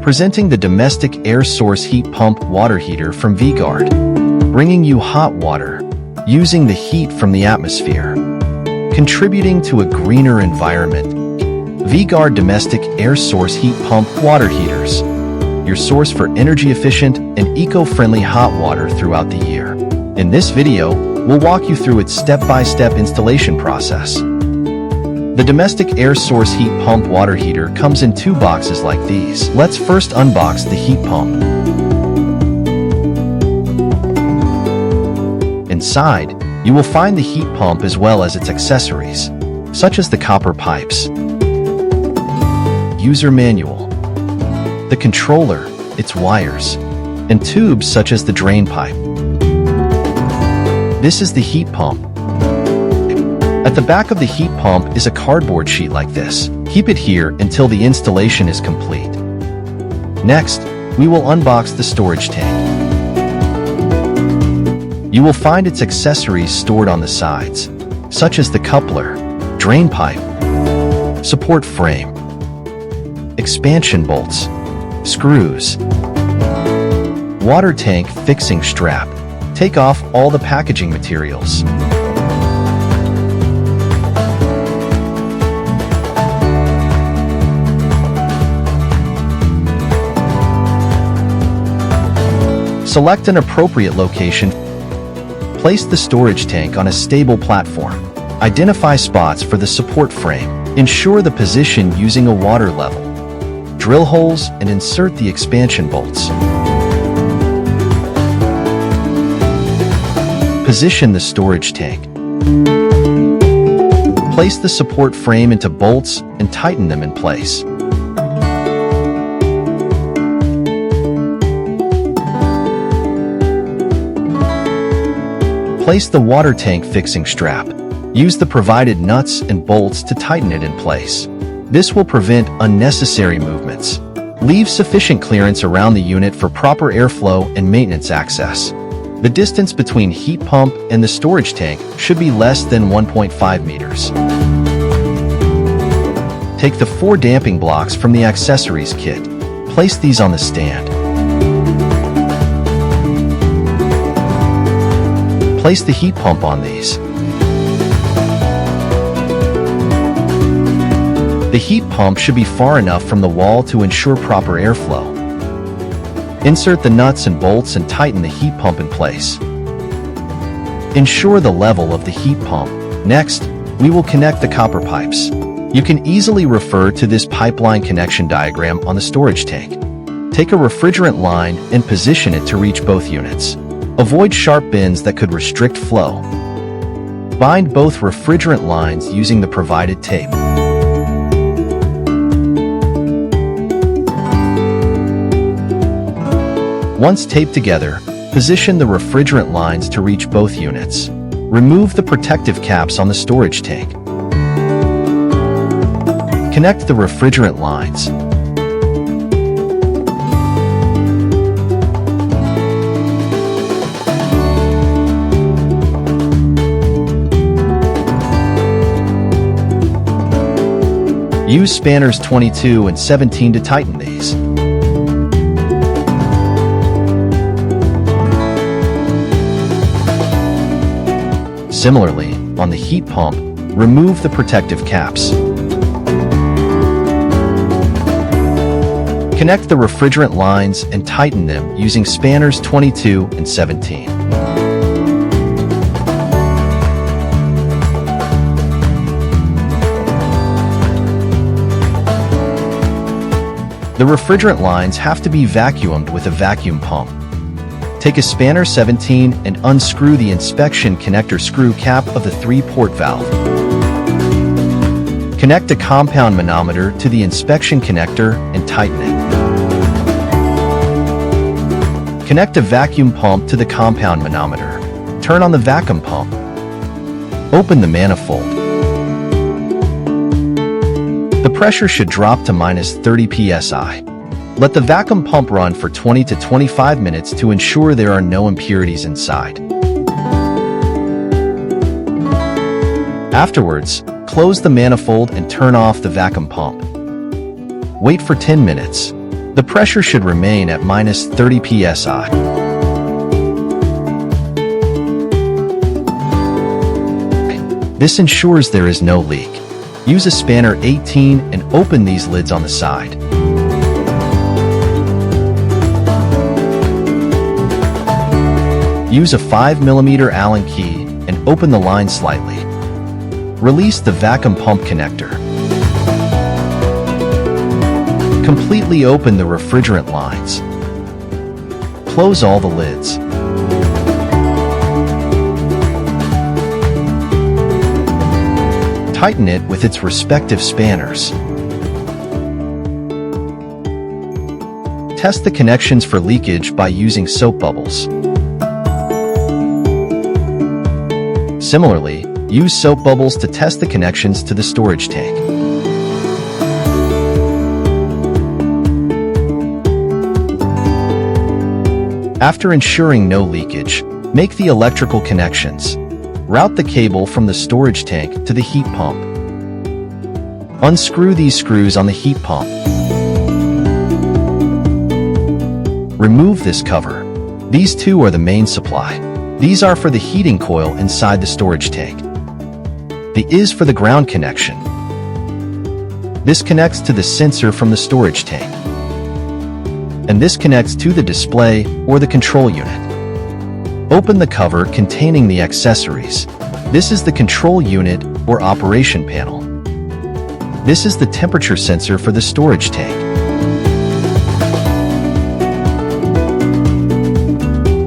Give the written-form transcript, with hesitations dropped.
Presenting the domestic air source heat pump water heater from V-Guard, bringing you hot water, using the heat from the atmosphere, contributing to a greener environment. V-Guard domestic air source heat pump water heaters, your source for energy-efficient and eco-friendly hot water throughout the year. In this video, we'll walk you through its step-by-step installation process. The domestic air source heat pump water heater comes in 2 boxes like these. Let's first unbox the heat pump. Inside, you will find the heat pump as well as its accessories, such as the copper pipes, user manual, the controller, its wires, and tubes such as the drain pipe. This is the heat pump. At the back of the heat pump is a cardboard sheet like this. Keep it here until the installation is complete. Next, we will unbox the storage tank. You will find its accessories stored on the sides, such as the coupler, drain pipe, support frame, expansion bolts, screws, water tank fixing strap. Take off all the packaging materials. Select an appropriate location. Place the storage tank on a stable platform. Identify spots for the support frame. Ensure the position using a water level. Drill holes and insert the expansion bolts. Position the storage tank. Place the support frame into bolts and tighten them in place. Place the water tank fixing strap. Use the provided nuts and bolts to tighten it in place. This will prevent unnecessary movements. Leave sufficient clearance around the unit for proper airflow and maintenance access. The distance between heat pump and the storage tank should be less than 1.5 meters. Take the 4 damping blocks from the accessories kit. Place these on the stand. Place the heat pump on these. The heat pump should be far enough from the wall to ensure proper airflow. Insert the nuts and bolts and tighten the heat pump in place. Ensure the level of the heat pump. Next, we will connect the copper pipes. You can easily refer to this pipeline connection diagram on the storage tank. Take a refrigerant line and position it to reach both units. Avoid sharp bends that could restrict flow. Bind both refrigerant lines using the provided tape. Once taped together, position the refrigerant lines to reach both units. Remove the protective caps on the storage tank. Connect the refrigerant lines. Use spanners 22 and 17 to tighten these. Similarly, on the heat pump, remove the protective caps. Connect the refrigerant lines and tighten them using spanners 22 and 17. The refrigerant lines have to be vacuumed with a vacuum pump. Take a spanner 17 and unscrew the inspection connector screw cap of the 3-port valve. Connect a compound manometer to the inspection connector and tighten it. Connect a vacuum pump to the compound manometer. Turn on the vacuum pump. Open the manifold. The pressure should drop to -30 psi. Let the vacuum pump run for 20 to 25 minutes to ensure there are no impurities inside. Afterwards, close the manifold and turn off the vacuum pump. Wait for 10 minutes. The pressure should remain at minus 30 psi. This ensures there is no leak. Use a spanner 18 and open these lids on the side. Use a 5mm Allen key and open the line slightly. Release the vacuum pump connector. Completely open the refrigerant lines. Close all the lids. Tighten it with its respective spanners. Test the connections for leakage by using soap bubbles. Similarly, use soap bubbles to test the connections to the storage tank. After ensuring no leakage, make the electrical connections. Route the cable from the storage tank to the heat pump. Unscrew these screws on the heat pump. Remove this cover. These two are the main supply. These are for the heating coil inside the storage tank. The is for the ground connection. This connects to the sensor from the storage tank. And this connects to the display or the control unit. Open the cover containing the accessories. This is the control unit or operation panel. This is the temperature sensor for the storage tank.